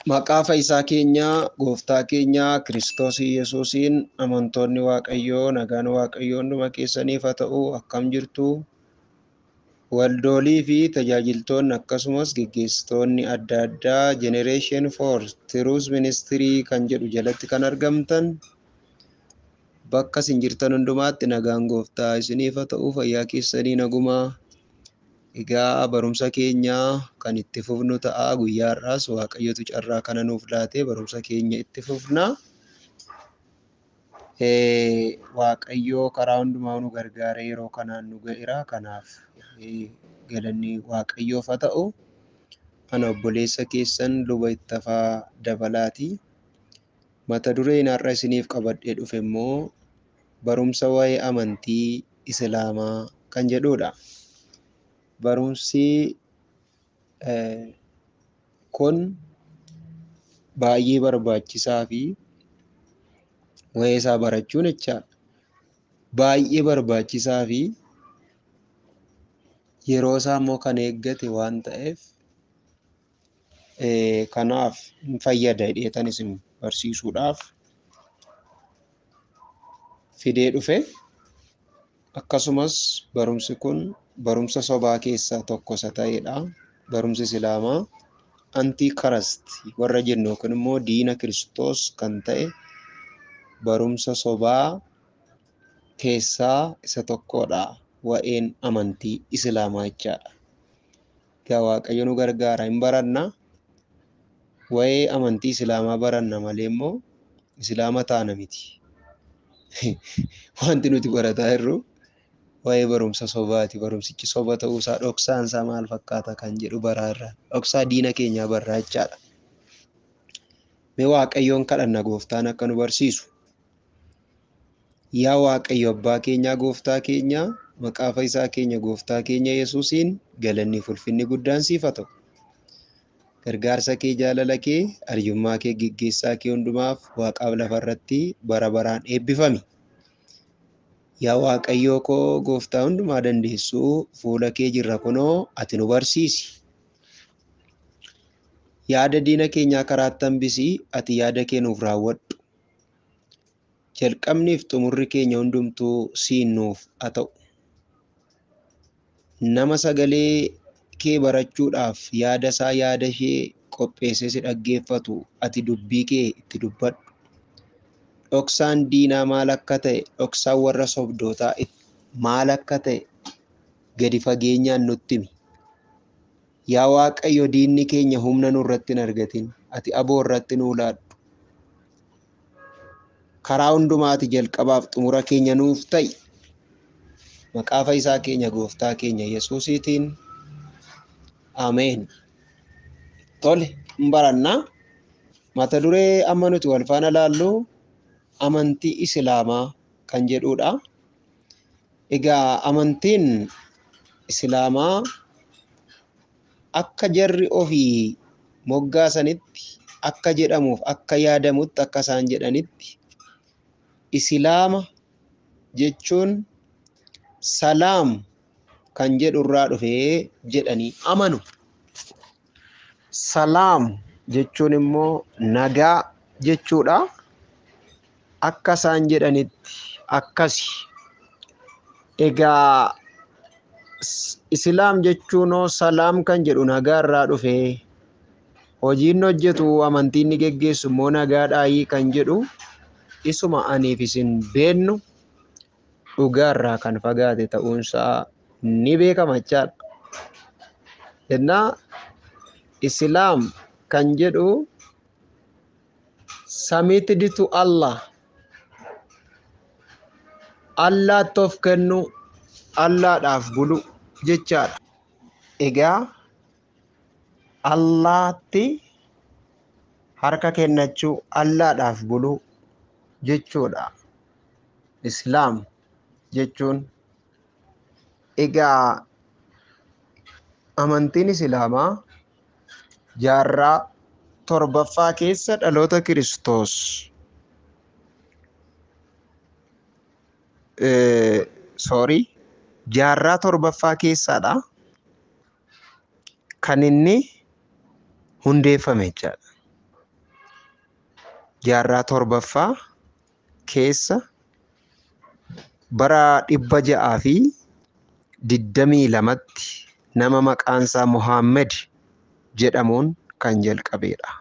Maqaa Fayyisaa keenya Gooftaa keenya Kiristoos Yesuusiin amantoonni Waaqayyoo nagaan Waaqayyoo hunduma keessaniif haa ta'u. Akkam jirtu? Waldoolii fi tajaajiltoonni akkasumas geggeessitoonni adda addaa Generation for Truth Ministry kan jedhu jalatti kan argamtan bakka isin jirtan hundumaatti nagaan Gooftaa isiniif haa ta'u. Fayyaa keessanii nagumaa. Egaa barumsa keenya kan itti fufnu ta'a. Guyyaa har'aas Waaqayyotu carraa kana nuuf laatee barumsa keenya itti fufna. Waaqayyoo karaa hundumaa nu gargaaree yeroo kanaan nu ga'eera. Kanaaf galanni Waaqayyoof haa ta'u. Ana obboleessa keessan luba Ittafaa Dabalaati. Mata dureen har'a isiniif qabadhee dhufe immoo barumsa waa'ee amantii Islaamaa kan jedhudha. Barumsi kun baay'ee barbaachisaa fi waa'ee isaa barachuun jechaadha. Baay'ee barbaachisaa fi yeroo isaa immoo kan eeggate waan ta'eef kanaaf hin fayyada jedheetan isin barsiisuudhaaf fidee dhufe. Akkasumas barumsi kun barumsa sobaa keessaa tokko isa ta'edha. Barumsi Islaamaa Antiikirist warra jennu kun immoo diina Kiristoos kan ta'e barumsa sobaa keessaa isa tokkodha. Waa'een amantii Islaamaa jechaadha. Egaa Waaqayyo nu gargaara, hin baranna. Waa'ee amantii Islaamaa baranna malee immoo Islaama taana miti. Wanti nuti barataa jirru waa'ee barumsa sobaati. Barumsichi soba ta'uusaa dhoksaan isaa maal fakkaata kan jedhu baraarra. Dhoksaa diina keenyaa barraa jechaadha. Mee Waaqayyoon kadhanna Gooftaan akka nu barsiisu. Yaa Waaqayyo Abbaa keenyaa Gooftaa keenyaa, maqaa Fayyisaa keenya Gooftaa keenya Yesuusiin galanni fi ulfinni guddaan siif haa ta'u. Gargaarsa kee, jaalala kee, arjummaa kee, geggeessaa kee hundumaaf Waaqaaf lafarratti bara baraan eebbifami. Yaa Waaqayyoo koo Gooftaa hundumaa dandeessuu, fuula kee jirra kunoo ati nu barsiisi. Yaada diina keenyaa karaatti hambisii, ati yaada kee nuuf raawwadhu. Jalqabniif xumurri keenya hundumtuu siin nuuf haa ta'u. Nama sagalee kee barachuudhaaf yaada isaa yaada ishee qopheessee si dhaggeeffatu ati dubbii kee itti dubbadhu. Dhoksaan diinaa maal akka ta'e, dhoksaan warra sobdootaa maal akka ta'e gadi fageenyaan nutti himi. Yaa Waaqayyo diinni keenya humna nurratti hin argatin, ati aboo irratti nuu laadhu. Karaa hundumaati jalqabaaf xumura keenya nuuf ta'i. Maqaa Fayyisaa keenya Gooftaa keenya Yesuusiitiin. Ameen. Tole, hin barannaa. Mata duree amma nuti wal faana laallu amantii Islaamaa kan jedhudha. Egaa amantiin Islaamaa akka jarri ofii moggaasanitti, akka jedhamuuf, akka yaadamutti, akka isaan jedhanitti Islaama jechuun salaam kan jedhu irraa dhufee jedhanii amanu. Salaam jechuun immoo nagaa jechuudha. Akka isaan jedhanitti akkasi. Egaa Islaam jechuunoo salaam kan jedhu nagaa irraa dhufee hojiin hojjetu amantiin ni geggeessu immoo nagaadhaayii kan jedhu isuma aniif isin beennu dhugaa irraa kan fagaate ta'uunsaa ni beekama jechaadha. Innaa Islaam kan jedhu submitted to Allah. Allaatti of kennu, Allaadhaaf bulu jechaadha. Egaa Allaatti harka kennachuu, Allaadhaaf bulu jechuudha Islaam jechuun. Egaa amantiin Islaamaa jaarraa torbaffaa keessa dhaloota Kiristoos jaarraa torbaffaa keessadha kan inni hundeeffame jechaadha. jaarraa torbaffaa keessa bara 622tti nama maqaansaa Muhammad jedhamuun kan jalqabeedha.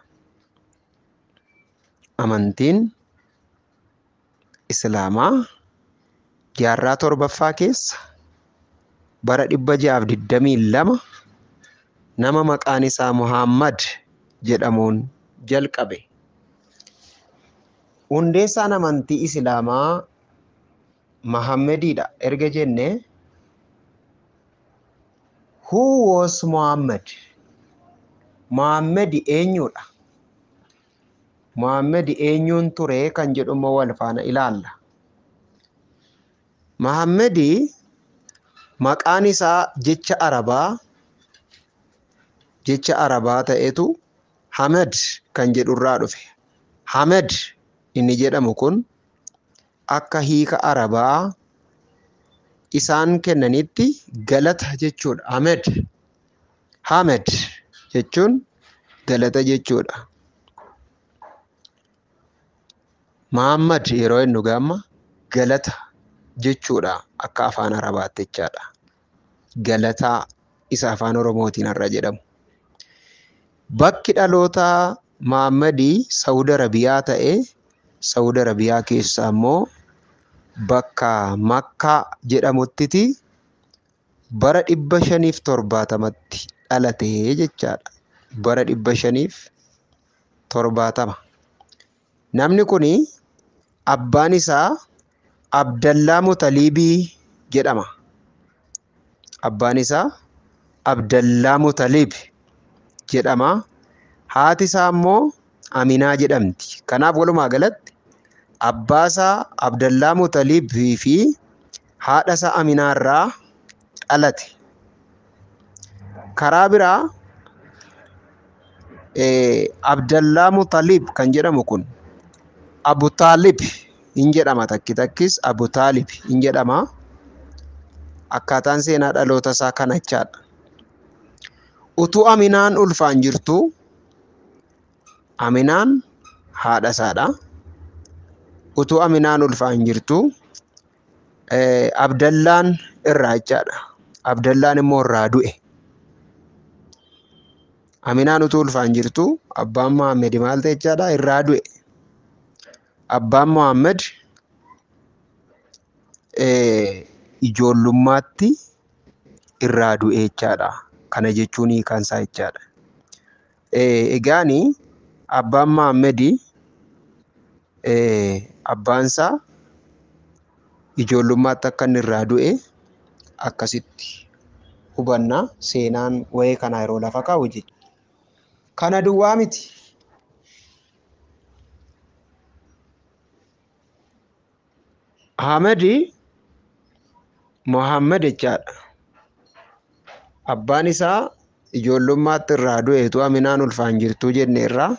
Amantiin Islaamaa jaarraa torbaffaa keessa bara 622 nama maqaan isaa Muhammad jedhamuun jalqabe. Hundeessaan amantii Islaamaa Muhammadidha erga jenne, who was Muhammad? Muhammad eenyudha? Muhammad eenyuun ture kan jedhumoo wal faana ilaalla. Muhammad maqaan isaa jecha arabaa ta'etu Hamad kan jedhurraa dhufe. Hamad inni jedhamu kun akka hiika arabaa isaan kennanitti galata jechuudha. Hamad jechuun galata jechuudha. Muhammad yeroo inni gaama galata jechuudha akka afaan arabaatti jechaadha. Galataa isa afaan oromootiin har'a jedhamu. Bakki dhaloota Muhammadii Saudi Arabiyaa ta'ee, Saudi Arabiyaa keessaa immoo bakka Makkaa jedhamuttiti bara 570tti dhalatee jechaadha. Bara 570. Namni kuni abbaan isaa Abdallaa Mutalibii jedhama. Abbaan isaa Abdallaa Mutalib jedhama. Haati isaa immoo Aminaa jedhamti. Kanaaf walumaa galatti abbaa isaa Abdallaa Mutalibii fi haadha isaa Aminaa irraa dhalate. Karaa biraa Abdallaa Mutalib kan jedhamu kun Abu Taalib hin jedhama. Takkis Abu Taalib hin jedhama. Akkaataan seenaa dhaloota isaa kanachaadha. Utuu Aminaan ulfaan jirtu, Aminaan haadha isaadha. Utuu Aminaan ulfaan jirtu Abdallaan irraa jechaadha. Abdallaan immoo irraa du'e. Aminaan utuu ulfaan jirtu abbaan Muhammad maal ta'e jechaadha? Irraa du'e. Abbaan Muhammad ijoollummaatti irraa du'e jechaadha. Kana jechuun hiikaan isaa jechaadha. Egaani abbaan Muhammad abbaan isaa ijoollummaatti akka inni irraa du'e akkasitti hubanna. Seenaan wayee kana yeroo lafa kaa'u jechuudha. Kana duwwaa miti. Hamadi Muhammad jechaadha. Abbaan isaa ijoollummaatti irraa du'eetu Aminaan ulfaan jirtu jenne irraa.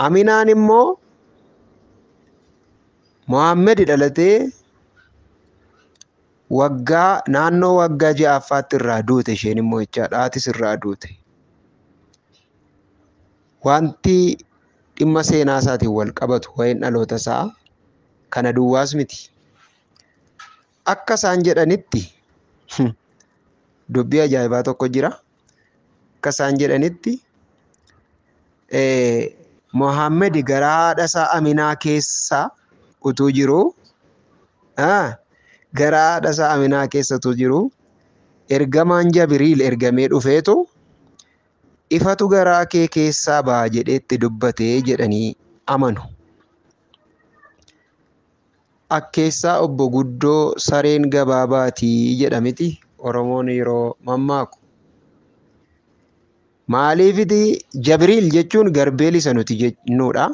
Aminaan immoo Muhammad dhalatee naannoo waggaa 6ffaatti irraa duute isheen immoo jechaadha. Haatis irraa duute. Wanti dhimma seenaa isaatiin wal qabatu waa'een dhaloota isaa kana duwwaas miti. Akka isaan jedhanitti dubbii ajaa'ibaa tokko jira. Akka isaan jedhanitti Muhammad garaa haadha isaa Aminaa keessa utuu jiru, garaa haadha isaa Aminaa keessa utuu jiru, ergamaan Jibriil ergamee dhufeetu ifatu garaa kee keessaa ba'a jedheetti dubbatee jedhanii amanu. Akkeessaa obbo guddoo sareen gabaabaatii jedhamiti Oromoon yeroo mammaaku. Maaliifiti Jibriil jechuun garbeel isa nuti jennuudha.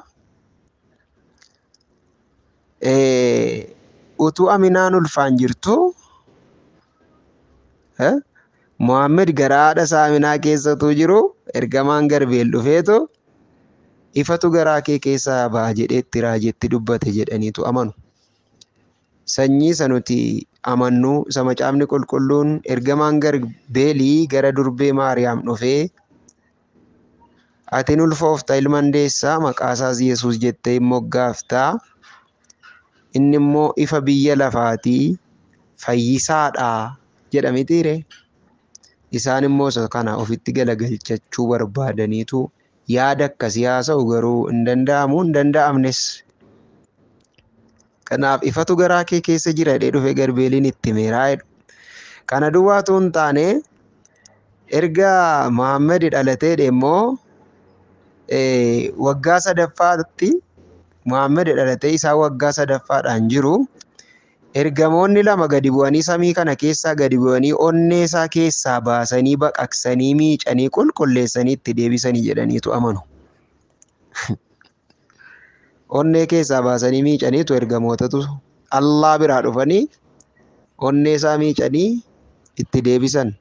Utuu Aminaan ulfaan jirtu Muhammad garaa haadha isaa Aminaa keessa utuu jiru ergamaan garbeel dhufeetu ifatu garaa kee keessaa ba'a jedheetti raajetti dubbate jedhaniitu amanu. Sanyii isa nuti amannu isa macaafni qulqulluun ergamaan garbeelii gara durbee Maariyaam dhufee Atiin ulfoofta ilma deessaa maqaa isaas Yesuus jettee moggaaftaa. Inni immoo ifa biyya lafaatii fayyisaadha jedhamitiire. Isaan immoo isa kana ofitti galagalchachuu barbaadaniitu yaada akkasii haasa'u, garuu hin danda'amu, hin danda'amnes. Kanaaf ifatu garaa kee keessa jira jedhee dhufe Garbeeliin itti himeeraa jedhu. Kana duwwaatu hin taane erga Muhammad dhalatee immoo waggaa sadaffaatti Muhammad dhalatee isaa waggaa sadaffaadhaan jiru ergamoonni lama gadi bu'anii samii kana keessaa gadi bu'anii onnee isaa keessaa baasanii baqaqsanii miicanii qulqulleessanii itti deebisanii jedhaniitu amanu. Onnee keessaa baasanii miicaniitu ergamootatu Allah biraa dhufanii onnee isaa miicanii itti deebisan.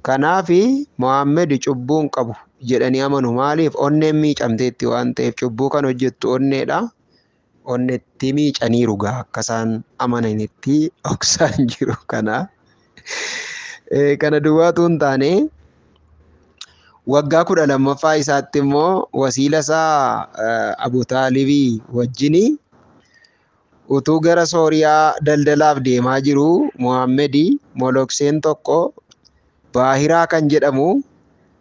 Kanaafi Muhammad cubbuu hin qabu jedhanii amanu. Maaliif? Onneen miicamteetti waan ta'eef. Cubbuu kan hojjettu onneedha. Onneetti miicaniiru gaa akka isaan amananitti dhoksaan jiru. Kana duwwaatu hin taane waggaa 12ffaa isaatti immoo wasiila isaa Abu Taalibii wajjini utuu gara Sooriyaa daldalaaf deemaa jiru Muhammad molokseen tokko Baahiraa kan jedhamu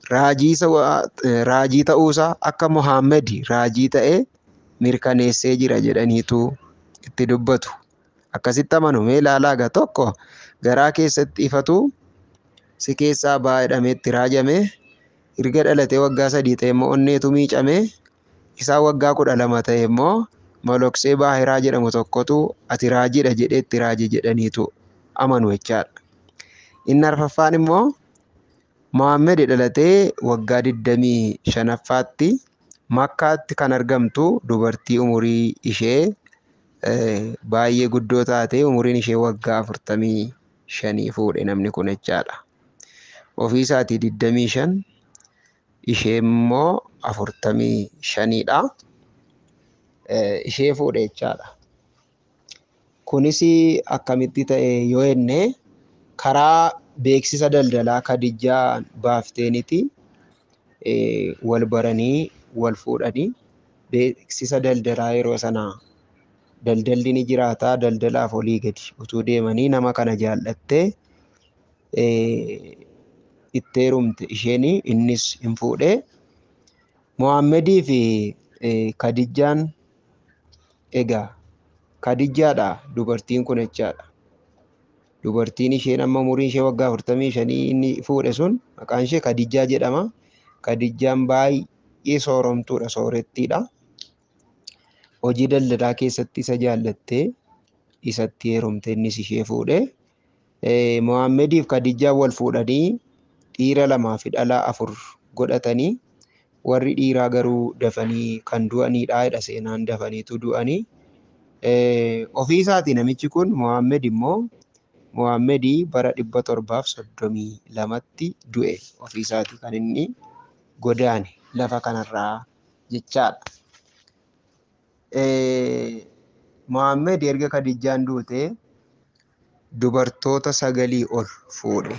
raajii ta'uusaa akka Muhammad raajii ta'e mirkaneessee jira jedhaniitu itti dubbatu. Akkasitti amanu. Mee ilaalaa gaa tokko garaa keessatti ifatu si keessaa ba'aa jedhamee itti raajame erga dhalatee waggaa 3 ta'e immoo onneetu miicame isaa waggaa 12 ta'e immoo moloksee Baahiraa jedhamu tokkotu ati raajiidha jedhee itti raaje jedhaniitu amanu jechaadha. Inni arfaffaan immoo Muhammad dhalatee waggaa 25ffaatti Makkaatti kan argamtu dubartii umurii ishee baay'ee guddoo taate umuriin ishee waggaa 45 fuudhe namni kun jechaadha. Ofii isaatii 25 ishee immoo 45dha. Ishee fuudhe jechaadha. Kunis akkamitti ta'e yoo jenne karaa beeksisa daldalaa Kadijaa baafteeniti wal baranii wal fuudhanii beeksisa daldalaa yeroo sana daldalli ni jiraata, daldalaaf olii gadi utuu deemanii nama kana jaallattee itti heerumte isheen, innis hin fuudhe. Muhammadii fi Kadijaan egaa Kadijaadha dubartiin kun jechaadha. Dubartiin isheen amma umuriin ishee waggaa 45 inni fuudhe sun maqaan ishee Kadijaa jedhama. Kadijaan baay'ee sooromtuudha, soorettiidha. Hojii daldalaa keessatti isa jaallattee isatti heerumte, innis ishee fuudhe. Muhammadiif Kadijaa wal fuudhanii dhiira 2 fi dhalaa 4 godhatanii warri dhiiraa garuu dafanii kan du'aniidha jedha seenaan, dafaniitu du'anii. Ofii isaatii namichi kun Muhammad immoo Muhammadii bara 732tti du'e. Ofii isaatii kan inni godaane lafa kanarraa jechaadha. Muhammad erga Kadijaan duute dubartoota 9 ol fuudhe.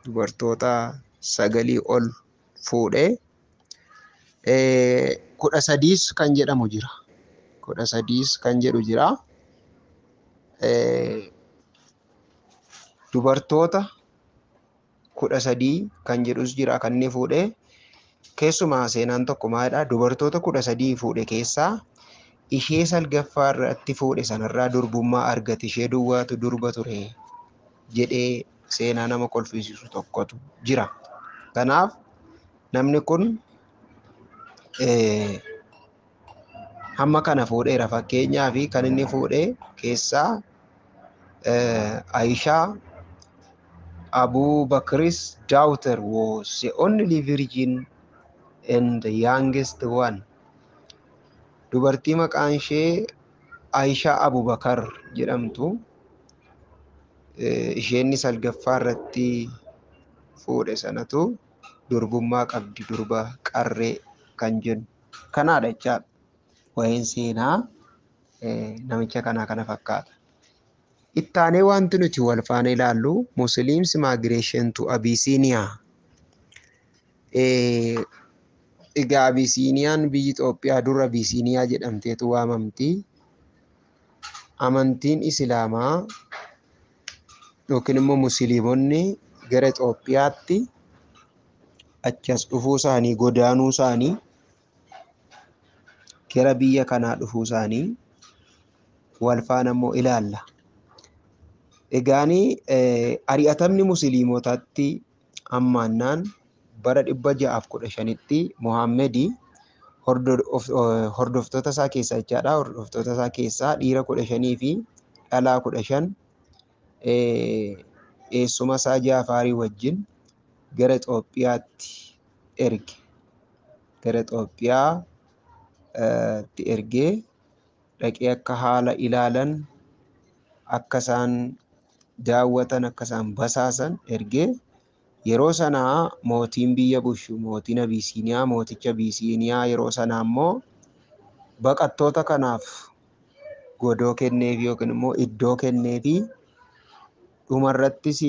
Dubartoota 9 ol fuudhe. 13 kan jedhamu jira. 13 kan jedhu jira. Dubartoota 13 kan jedhus jira kan inni fuudhe. Keessumaa seenaan tokko maalidha? Dubartoota 13 fuudhe keessaa ishee salgaffaa irratti fuudhe sanarraa durbummaa argate, ishee duwwaatu durba ture jedhee seenaa nama kolfisiisu tokkotu jira. Kanaaf namni kun hamma kana fuudheera. Fakkeenyaaf kan inni fuudhe keessaa Aisha Abu Bakr's daughter was the only virgin and the youngest one. Dubartii maqaan ishee Aisha Abu Bakar jedhamtu, isheen salgaffaa irratti fuudhe sanatu durbummaa qabdi, durba qarree kan jennu kanaadha jechaadha. Waa'een seenaa namicha kanaa kana fakkaata. Ittaanee wanti nuti wal faana ilaallu Muslims migration to Abyssinia. Egaa Abisiiniyaan biyyi Itoophiyaa dura Abisiiniyaa jedhamteetu waamamti. Amantiin Islaamaa yookiin immoo Musliimonni gara Itoophiyaatti achas dhufuu isaanii, godaanuu isaanii, gara biyya kanaa dhufuu isaanii wal faana immoo ilaalla. Egaanii ari'atamni Musliimotaatti hammaannaan bara 615tti Mohaammed hordoftoota isaa keessaa jechaadha. Hordoftoota isaa keessaa dhiira 15 fi dhalaa 15 eessuma isaa Jaafarii wajjin gara Itoophiyaatti erge. Gara Itoophiyaatti ergee dhaqee akka haala ilaalan, akka isaan daawwatan, akka isaan basaasan ergee yeroo sanaa mootiin biyya bushu, mootiin Abisiiniyaa, mooticha Abisiiniyaa yeroo sanaa immoo baqattoota kanaaf godoo kenneef yookiin immoo iddoo kenneefi dhumarrattis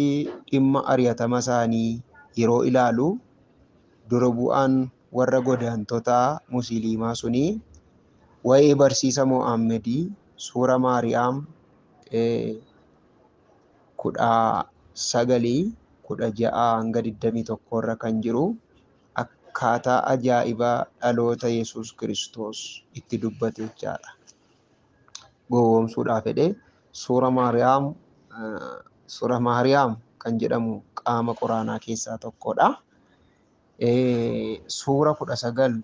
dhimma ari'atama isaanii yeroo ilaalu dura bu'aan warra godaantotaa Musliimaa sunii waa'ee barsiisa Mohaammed suura Maariyaam 19:16 hanga 21 irra kan jiru akkaataa ajaa'ibaa dhaloota Yesuus Kiristoos itti dubbate jechaadha. Gowwoomsuudhaaf jedhee suura Maariyaam kan jedhamu qaama quraanaa keessaa tokkodha. Suura 19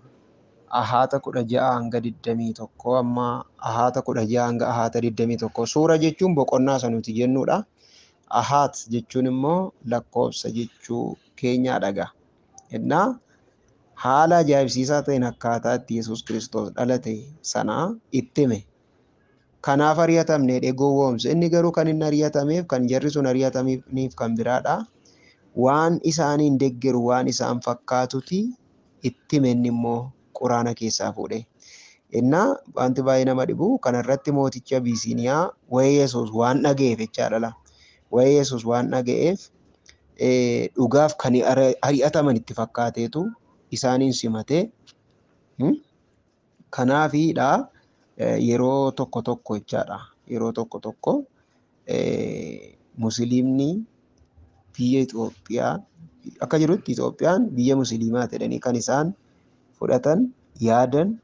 ahaata 16 hanga 21 amma ahaata 16 hanga ahaata 21. Suura jechuun boqonnaa sanuti jennuudha. Ahaat jechuun immoo lakkoofsa jechuu keenyaadha. Innaa haala ajaa'ibsiisaa ta'een akkaataa itti Yesuus Kiristoos dhalate sanaa itti hime. Kanaaf ari'atamne jedhee gowwoomse. Inni garuu kan inni ari'atameef, kan jarri sun ari'atamiif kan biraadha. Waan isaaniin deeggaru, waan isaan fakkaatuti itti hime inni immoo quraana keessaa fuudhe. Innaa wanti baay'ee nama dhibu kanarratti mootichi Abisiiniyaa waa'ee Yesuus waan dhaga'eef jechaadha. Waa'ee Yesuus waan dhaga'eef dhugaaf kan ari'ataman itti fakkaateetu isaaniin simatee kanaafiidha yeroo tokko tokko jechaadha. Yeroo tokko tokko Musliimni biyya Itoophiyaa akka jirutti Itoophiyaan biyya Musliimaa jedhanii kan isaan fudhatan, yaadan,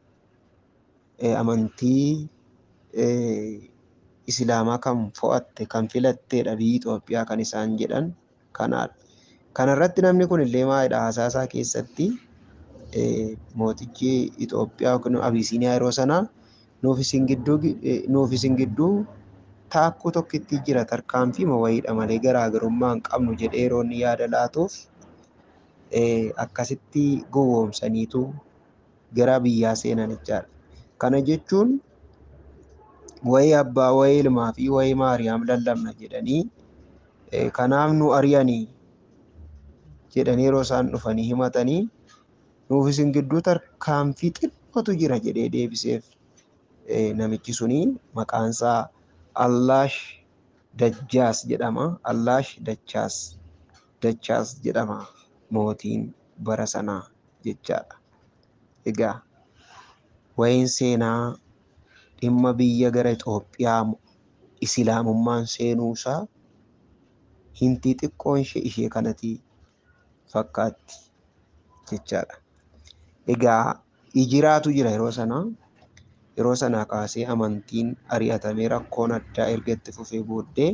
amantii Islaamaa kan fo'atte, kan filattedha biyyi Itoophiyaa kan isaan jedhan kanaadha. Kanarratti namni kun illee maalidha haasaasaa keessatti mootichi Itoophiyaa yookiin Abisiiniyaa yeroo sanaa nuuf isin gidduu taakkuu tokkitti jira, tarkaanfii wayiidha malee garaagarummaa hin qabnu jedhee yeroo inni yaada laatuuf akkasitti gowwoomsaniitu gara biyyaa seenan jechaadha. Kana jechuun waa'ee abbaa, waa'ee ilmaa fi waa'ee Maariyaam lallabna jedhanii kanaaf nu ari'anii jedhanii yeroo isaan dhufanii himatanii nuuf isin gidduu tarkaanfii xiqqootu jira jedhee deebiseef namichi suni maqaansaa Allaash Dachaas jedhama. Allaash Dachaas jedhama mootiin bara sanaa jechaadha. Egaa waa'een seenaa dhimma biyya gara Itoophiyaa Islaamummaan seenuusaa hintii xiqqoon ishee kanatti fakkaatti jechaadha. Egaa hijiraatu jira yeroo sanaa. Yeroo sanaa kaasee amantiin ari'atamee rakkoon addaa erga itti fufee booddee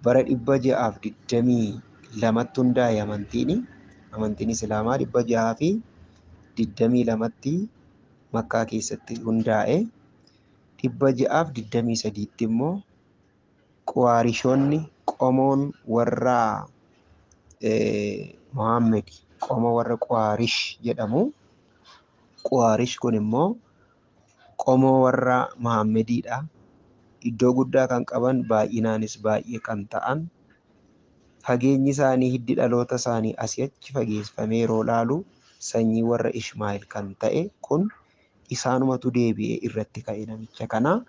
bara 622tti hundaa'e amantiin Islaamaa 622tti Makkaa keessatti hundaa'e. 623tti immoo Quwaarishoonni qomoon warra Mohaammed qomoo warra Quwaarish jedhamu. Quwaarish kun immoo qomoo warra Mohaammeediidha. Iddoo guddaa kan qaban, baay'inaanis baay'ee kan ta'an, fageenyi isaanii hiddi dhaloota isaanii asii achi fageeffamee yeroo laalu sanyii warra Ishmaa'eel kan ta'e kun isaanumatu deebi'ee irratti ka'e namicha kana.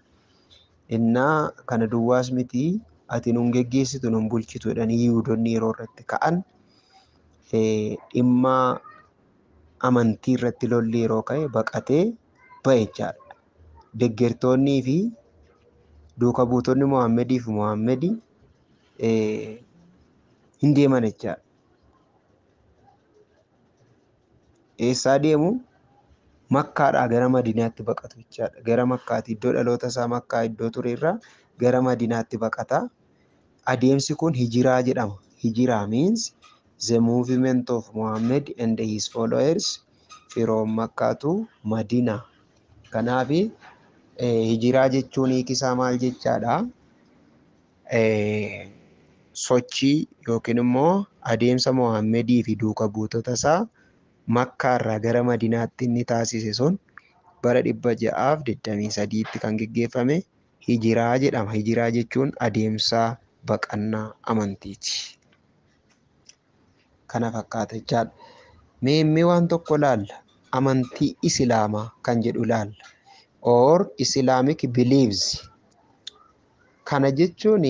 Innaa kana duwwaas miti ati nun geggeessitu nun bulchitu jedhanii Yihuudoonni yeroo irratti ka'an dhimma amantii irratti lolli yeroo ka'e baqatee ba'e jechaadha. Deeggartoonnii fi duuka buutonni Muhammedii fi Muhammedii hin deeman jechaadha. Eessaa deemu? Makkaadhaa gara Madiinaatti baqatu jechaadha. Gara Makkaatti iddoo dhaloota isaa Makkaa iddoo ture irraa gara Madiinaatti baqata. Adeemsi kun hijiraa jedhama. Hijiraa means the movement of Muhammad and his followers from Makkah to Madina. Kanaaf hijiraa jechuun hiikisaa maal jechaadha? Sochii yookiin immoo adeemsa Muhammedii fi duuka buutota isaa Makkaa irraa gara Madinaatti inni taasise sun bara 623tti kan geggeeffame hijiraa jedhama. Hijiraa jechuun adeemsa baqannaa amantiiti. Kana fakkaata jechaadha. Mee waan tokko ilaalla. Amantii Islaamaa kan jedhu ilaalla. Or Islamic beliefs. Kana jechuun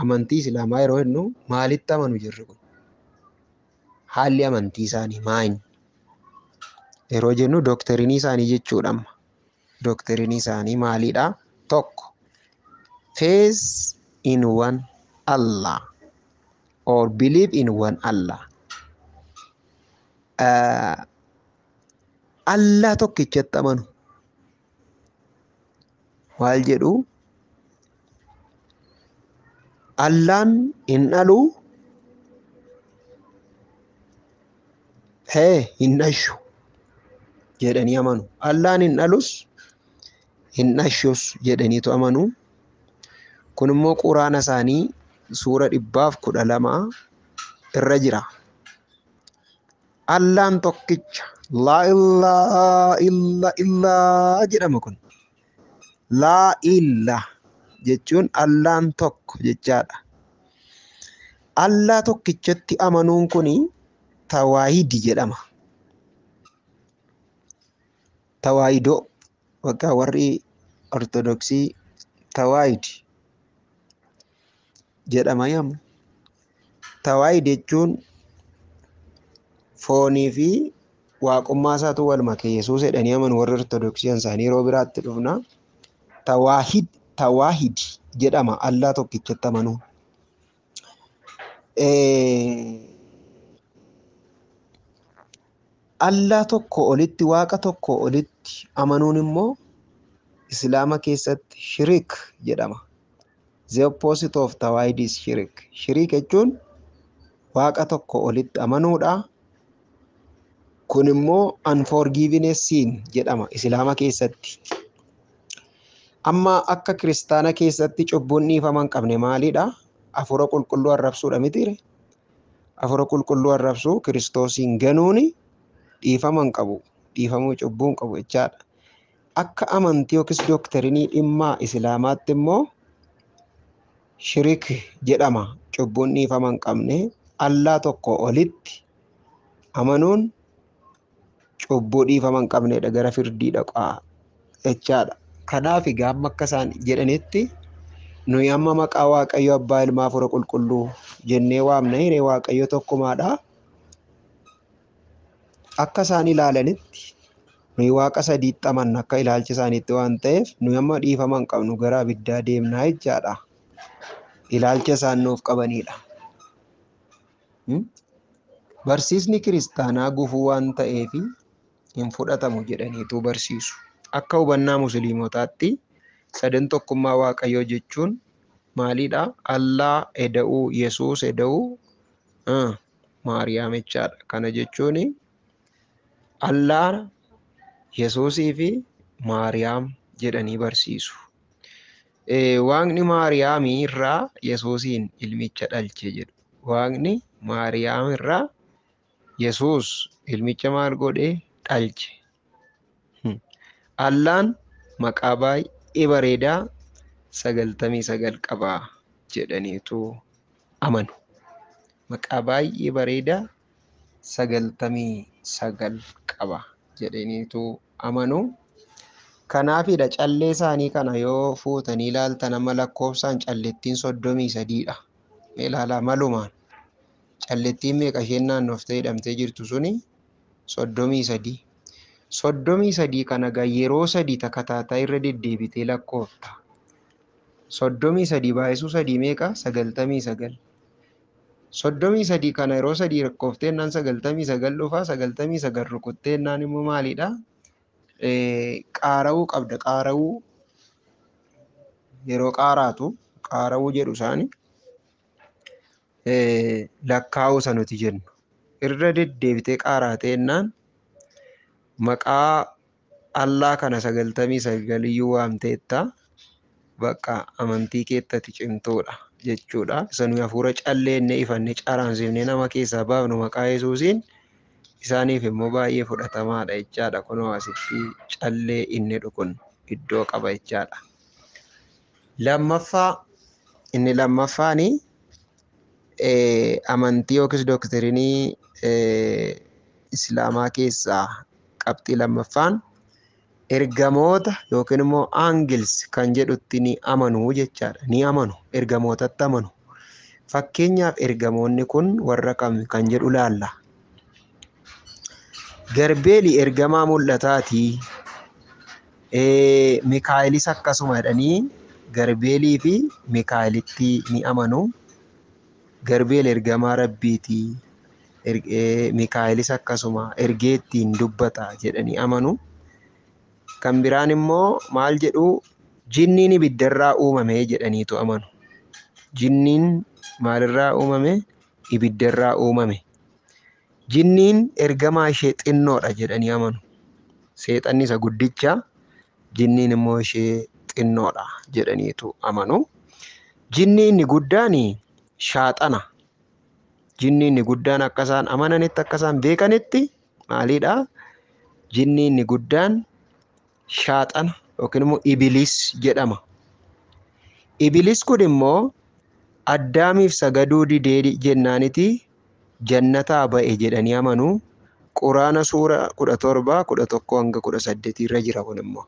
amantii Islaamaa yeroo jennu maalitti amanu jirri kun? Haalli amantii isaanii maali? Yeroo jennu doktrinii isaanii jechuudha. Doktrinii isaanii maalidha? Tokko, faith in one Allah or believe in one Allah. Allah tokkichatti amanu. Maal jedhu? Allaan hin dhalu, hin dhashu jedhanii amanu. Allaan hin dhalus, hin dhashus jedhaniitu amanu. Kun immoo quraana isaanii suura 112 irra jira. Allaan tokkicha, laa ilaaha illallaa jedhama kun. Laa ilaaha jechuun Allaan tokko jechaadha. Allah tokkichatti amanuun kuni tawaahidii jedhama. Tawaahidoo bakka warri ortodoksii tawaahidii jedhama yaamu. Tawaahid jechuun foonii fi waaqummaa isaatu wal make Yesuus jedhanii amanu warri ortodoksiin isaanii yeroo biraatti dhufna. Tawaahid jedhama Allah tokkichatti amanuun. Allah tokko olitti, waaqa tokko olitti amanuun immoo Islaama keessatti shirik jedhama. The opposite of tawaahid is shirik. Shirik jechuun waaqa tokko olitti amanuudha. Kun immoo unforgiveness sin jedhama Islaama keessatti. Amma akka kiristaana keessatti cubbuun dhiifama hin qabne maalidha? Hafuura qulqulluu arrabsuudha mitiire? Hafuura qulqulluu arrabsuu Kiristoosiin ganuuni dhiifama hin qabu. Dhiifamuu cubbuu hin qabu jechaadha. Akka amantii yookiis doktrinii dhimmaa Islaamaatti immoo shirik jedhama. Cubbuun dhiifama hin qabne Allah tokko olitti amanuun cubbuu dhiifama hin qabnedha, gara firdii dhaqaa jechaadha. Kanaaf egaa amma akka isaan jedhanitti nuyi amma maqaa Waaqayyo Abbaa Ilmaa Hafuura Qulqulluu jennee waamna. Hiree Waaqayyo tokkumaadha. Akka isaan ilaalanitti nuyi waaqa sadiitti amanna akka ilaalcha isaaniitti waan ta'eef nuyi amma dhiifama hin qabnu gara abiddaa deemnaa jechaadha. Ilaalcha isaan nuuf qabanidha. Barsiisni kiristaanaa gufuu waan ta'eef hin fudhatamu jedhaniitu barsiisu. Akka hubannaa musliimotaatti sadan tokkummaa Waaqayyoo jechuun maalidha? Allah eda'uu, Yesuus eda'uu, Maariyaam jechaadha. Kana jechuun Allah, Yesuusii fi Maariyaam jedhanii barsiisu. Waaqni Maariyaamii irraa Yesuusiin ilmicha dhalche jedhu. Waaqni Maariyaam irraa Yesuus ilmicha maal godhee dhalche. Allaan maqaa baay'ee bareedaa 99 qaba jedhaniitu amanu. Maqaa baay'ee bareedaa 99 qaba jedhaniitu amanu. Kanaafidha callee isaanii kana yoo fuutanii ilaaltan amma lakkoofsaan calleettiin 33dha. Ilaalaa malumaan callettiin meeqa isheen naannoftee hidhamtee jirtu suni 33. 33 kana egaa yeroo 3 takataataa irra deddeebitee lakkoofta. 33 baay'isuu 3 meeqa? 99. 33 kana yeroo 3 lakkooftee naan 99 dhufaa. 99 rukuttee naan immoo maalidha? Qaara'uu qabda. Qaara'uu yeroo qaaraatu qaara'uu jedhu isaani lakkaa'uu isa nuti jennu. Irra deddeebitee qaaraatee naan maqaa allaa kana 99 iyyuu waamteetta bakka amantii keettati cimtuudha jechuudha. Isa nuyi hafuura calleenne ifanne caraamsifne nama keessaa baafnu maqaa Yesuusiin isaaniif immoo baay'ee fudhatamaadha jechaadha. Kunoo asitti callee inni dhukun iddoo qaba jechaadha. Inni lammaffaani amantii yookiis dooktirinii Islaamaa keessaa qabxii lammaffaan ergamoota yookiin immoo aangils kan jedhutti ni amanu jechaadha. Ni amanu, ergamootatti amanu. Fakkeenyaaf ergamoonni kun warra kam kan jedhu laalla. Garbeeli ergamaa mul'ataati. Mikaa'ilis akkasuma jedhanii Garbeelii fi Mikaa'ilitti ni amanu. Garbeel ergamaa Rabbiiti. Mikaa'ilis akkasuma ergeettiin dubbata jedhanii amanu. Kan biraan immoo maal jedhu jinniin ibiddarraa uumame jedhaniitu amanu. Jinniin maalirraa uumame? Ibiddarraa uumame. Jinniin ergamaa ishee xinnoodha jedhanii amanu. Seexanni isa guddicha, jinniin immoo ishee xinnoodha jedhaniitu amanu. Jinni inni guddaan shaaxana. Jinni inni guddaan akka isaan amananitti akka isaan beekanitti maalidha? Jinni inni guddaan shaaxana yookiin immoo Ibiliis jedhama. Ibiliis kun immoo Addaamiif sagaduu didee jennaaniti jannataa ba'e jedhanii amanu. Quraana suura 17, 11 hanga 18 irra jira kun immoo.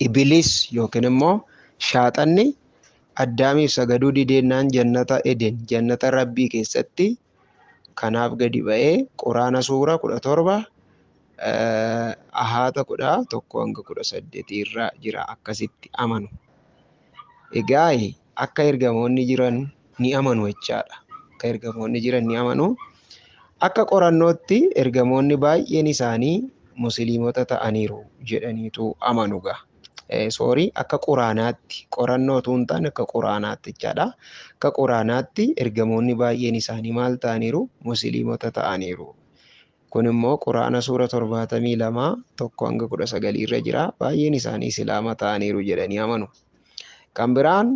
Ibiliis yookiin immoo shaaxanni Addaamiif sagaduu dideennaan jannata Eden, jannata Rabbii keessatti kanaaf gadi ba'ee Quraana suura 17 ahaata 11 hanga 18 irra jira akkasitti amanu. Egaa akka ergamoonni jiran ni amanu jechaadha. Akka ergamoonni jiran ni amanu. Akka qorannootti ergamoonni baay'een isaanii musliimota ta'aniiru jedhaniitu amanu gaa. Akka quraanaatti qorannootu hin taane akka quraanaatti jechaadha. Akka quraanaatti ergamoonni baay'een isaanii maal ta'aniiru? Musliimota ta'aniiru. Kun immoo quraana suura 72 1 hanga 19 irra jira. Baay'een isaanii islaama ta'aniiru jedhanii amanu. Kan biraan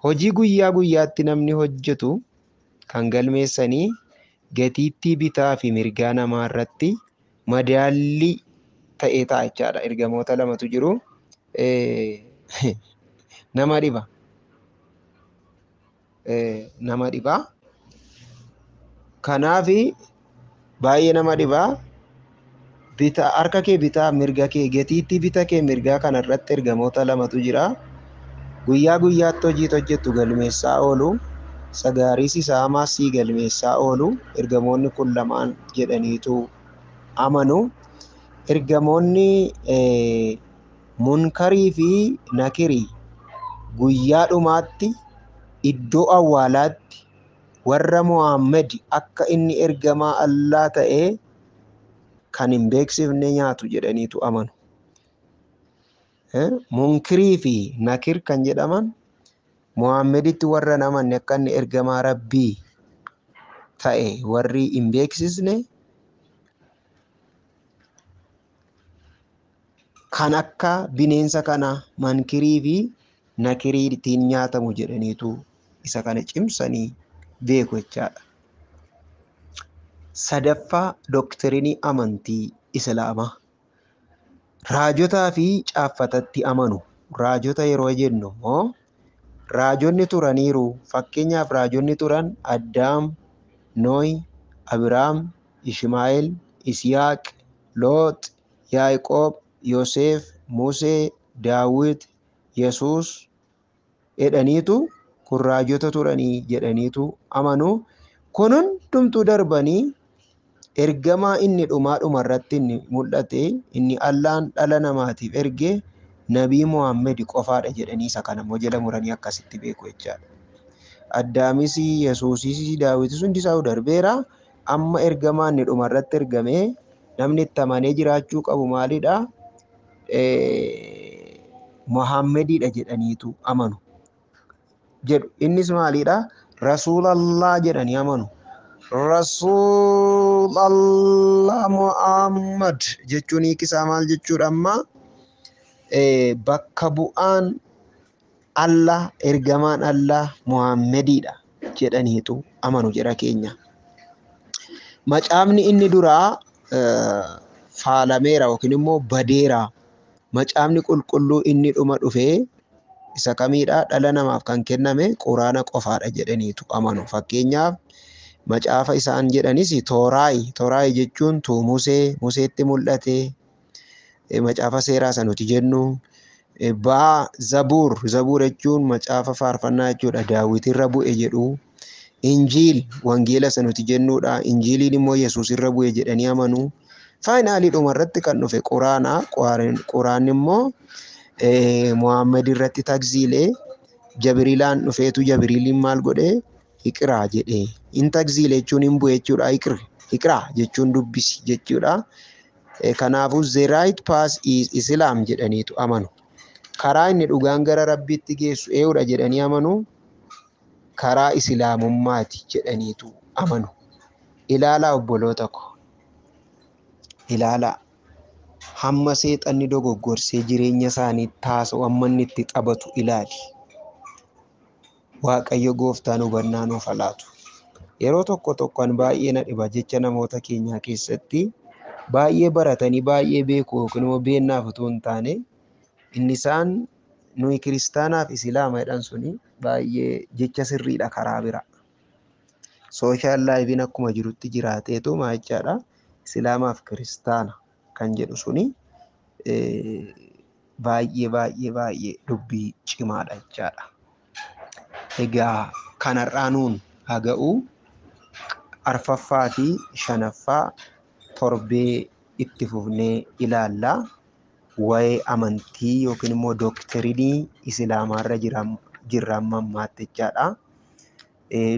hojii guyyaa guyyaatti namni hojjetu kan galmeessanii gatiittii bitaa fi mirgaa namaa irratti madaallii ta'ee ta'a jechaadha. Ergamoota lamatu jiru. Nama dhiba. Nama dhiba. Kanaaf baay'ee nama dhiba. Harka kee bitaa mirga kee gatiittii bita kee mirgaa kanarratti ergamoota lamatu jira. Guyyaa guyyaatti hojii hojjettu galmeessaa oolu. Sagaariis isaa maasii galmeessaa oolu. Ergamoonni kun lamaan jedhaniitu amanu. Ergamoonni Munkarii fi Nakirii guyyaa dhumaatti iddoo awwaalaatti warra Muhammad akka inni ergamaa Allaa ta'ee kan hin beeksifne nyaatu jedhaniitu amanu. Munkirii fi Nakir kan jedhaman Muhammaditti warra namanne akka inni ergamaa Rabbii ta'e warri hin beeksisne kan akka bineensa kana Munkirii fi Nakirii ittiin nyaatamu jedhaniitu isa kana cimsanii beeku jechaadha. Sadaffaa dooktirinii amantii Islaamaa. Raajotaa fi caaffatatti amanu. Raajota yeroo jennu immoo raajonni turaniiru. Fakkeenyaaf raajonni turan Addaam, Nooy, Abiraam, Ishmaa'eel, Isiyaaq, Loox, Yaaqoob, Yoosef, Musee, Daawit, Yesuus jedhaniitu kun raajota turanii jedhaniitu amanu. Kun hundumtuu darbanii ergamaa inni dhumaa irratti inni mul'ate inni Allaan dhala namaatiif erge Nabii Muhammad qofaadha jedhanii isa kana immoo jala muranii akkasitti beeku jechaadha. Addaamis, Yesuusis, Daawitis hundi isaa darbeera. Amma ergamaa inni dhuma irratti ergame namni itti amanee jiraachuu qabu maalidha? Muhammadidha jedhaniitu amanu jedhu. Innis maalidha? Rasuulallah jedhanii amanu. Rasuulallah Muhammad jechuun hiikisaa maal jechuudha? Amma bakka bu'aan Allah, ergamaan Allah Muhammadidha jedhaniitu amanu jedha keenya. Macaafni inni duraa faalameera yookiin immoo badeera. Macaafni qulqulluu inni dhuma dhufee isa kamiidha? Dhala namaaf kan kenname Quraana qofaadha jedhaniitu amanu. Fakkeenyaaf macaafa isaan jedhanis Tooraayi. Tooraayi jechuun Musee, Museetti mul'ate macaafa seeraa isa nuti jennu. Zabuur jechuun macaafa faarfannaa jechuudha. Daawit irra bu'e jedhu. Injiil wangeela isa nuti jennuudha. Injiiliin immoo Yesuus irra bu'e jedhanii amanu. Faayinaalii dhuma irratti kan dhufe Quraana. Quraanni immoo Muhammad irratti tagziilee. Jabriilaan dhufeetu Jabriiliin maal godhe? Iqraa jedhee. In tagziilee jechuun hin bu'e jechuudha. Iqraa jechuun dubbisi jechuudha. Kanaafuu the right path is Islam jedhaniitu amanu. Karaa inni dhugaan gara Rabbiitti geessu eewudha jedhanii amanu. Karaa Islaamummaati jedhaniitu amanu. Ilaalaa obboloota ko. Ilaalaa. Hamma seexanni dogoggorsee jireenya isaanii taasisa hamma inni itti taphatu ilaali. Waaqayyo gooftaan hubannaa nuuf haa laatu. Yeroo tokkoon baay'ee na dhiba jecha namoota keenyaa keessatti baay'ee baratanii baay'ee beeku yookiin immoo beennaaf utuu hin taane inni isaan nuyi kiristaanaaf islaama jedhan suni baay'ee jecha sirriidha karaa bira. Sooshaal laayiviin akkuma jirutti jiraateetu maachaadha. Islaamaaf kiristaana kan jedhu suni baay'ee dubbii cimaadha jechaadha. Egaa kanarraa nuun haga'u arfaffaa fi shanaffaa torbee itti fufnee ilaallaa. Waa'ee amantii yookiin immoo dooktirinii islaamaarra jirran mammaatti jechaadha.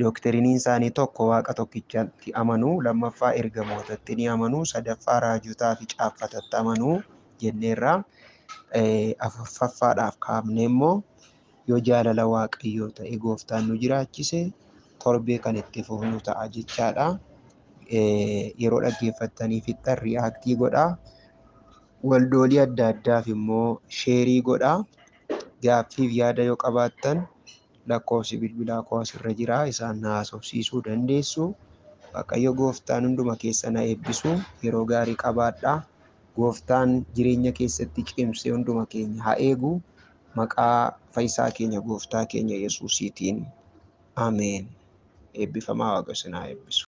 Dooktiriniin isaanii tokko waaqa tokkichatti amanuu, lammaffaa ergamootatti ni amanuu, sadaffaa raajotaa fi caaffatatti amanuu jenneerra. Afurfaffaadhaaf kaafne immoo yoo jaalala waaqayyoo ta'e gooftaan nu jiraachise torbee kan itti fufnu ta'a jechaadha. Yeroo dhaggeeffattanii fixxan riyaaktii godhaa. Waldoolii adda addaaf immoo sheerii godhaa. Gaaffiif yaada yoo qabaattan lakkoofsi bilbilaa koo asirra jira. Isaan na haasofsiisuu dandeessu. Waaqayyo gooftaan hunduma keessan haa eebbisu. Yeroo gaarii qabaadhaa. Gooftaan jireenya keessatti cimsee hunduma keenya haa eegu. Maqaa fayyisaa keenya gooftaa keenya Yesuusiitiin. Ameen. Eebbifamaa Waaqa isin haa eebbisu.